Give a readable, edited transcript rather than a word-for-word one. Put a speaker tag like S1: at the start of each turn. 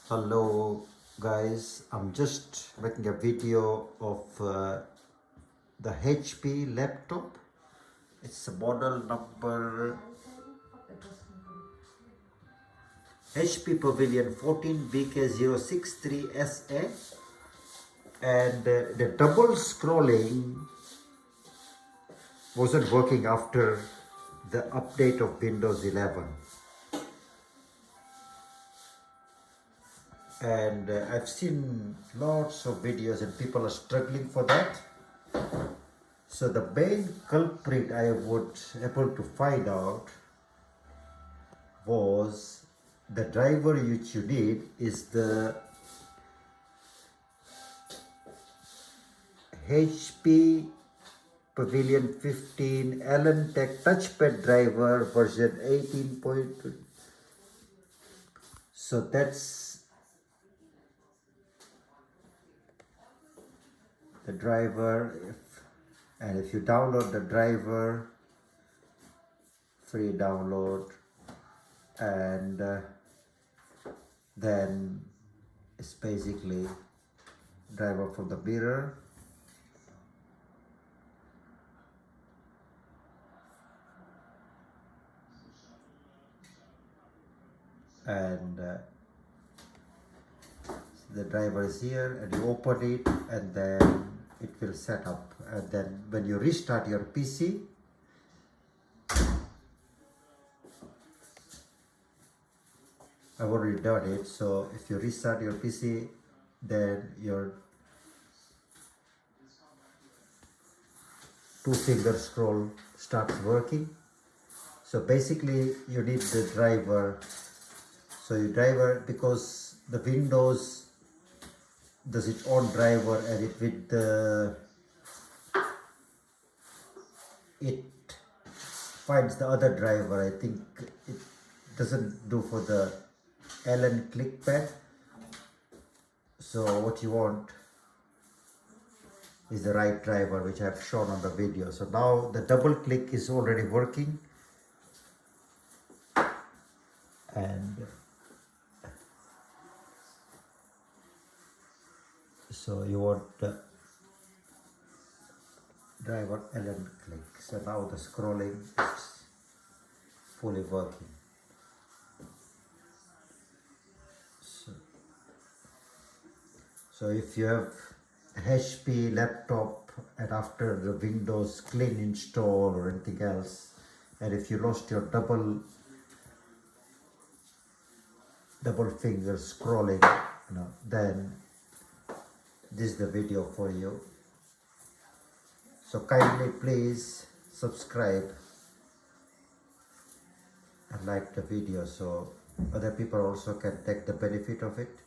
S1: Hello guys, I'm just making a video of the HP laptop. It's a model number HP Pavilion 14 BK063SA, and the double scrolling wasn't working after the update of Windows 11. And I've seen lots of videos and people are struggling for that. So the main culprit I was able to find out was the driver which you need is the HP Pavilion 15 Allen Tech touchpad driver version 18.2. So that's the driver. If you download the driver, free download, and then it's basically driver from the mirror. And the driver is here, and you open it, and then it will set up. And then when you restart your PC, I've already done it. So if you restart your PC, then your two-finger scroll starts working. So basically you need the driver. So your driver, because the Windows does its own driver, and it with the it finds the other driver. I think it doesn't do for the Allen clickpad. So what you want is the right driver, which I have shown on the video. So now the double click is already working, and so you want the driver Allen click. So now the scrolling is fully working. So if you have a HP laptop and after the Windows clean install or anything else, and if you lost your double finger scrolling, then this is the video for you. So kindly please subscribe and like the video so other people also can take the benefit of it.